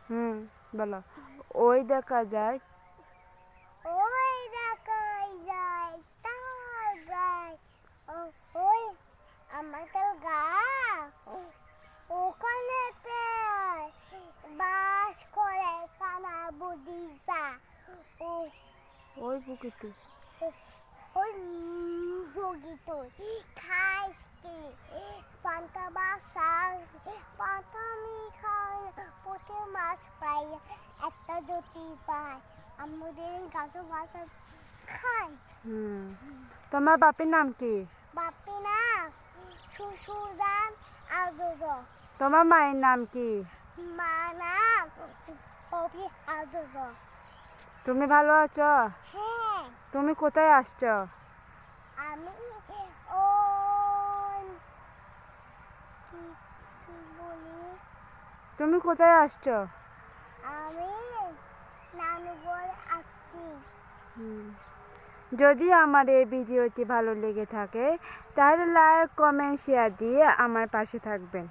হুম, বলো। ওই দেখা যায় ওই দেখা যায় তার গায় ওই আমাদের গা ওখানেতে বাস করে কানা বুদিসা ও ওই পুকুরটি। ওই বগিত খাইস কি পান্তা বাসা পান্তা মি খাই পুঁটি মাছ পাই একটা দুটি পাই আমাদের গাছে বাসা খাই। হুম, তোমার বাপের নাম কি? বাপি না শ্বশুরদান আদর তোমার মায়ের নাম কি? মা না অভি আদর। তুমি ভালো আছো? হ্যাঁ তুমি কোথায় আসছো? আমি ও কি কি বলি তুমি কোথায় আসছো? আমি নানু বলে আসছি। হুম, যদি আমার এই ভিডিওটি ভালো লেগে থাকে তাহলে লাইক কমেন্ট শেয়ার দিয়ে আমার পাশে থাকবেন।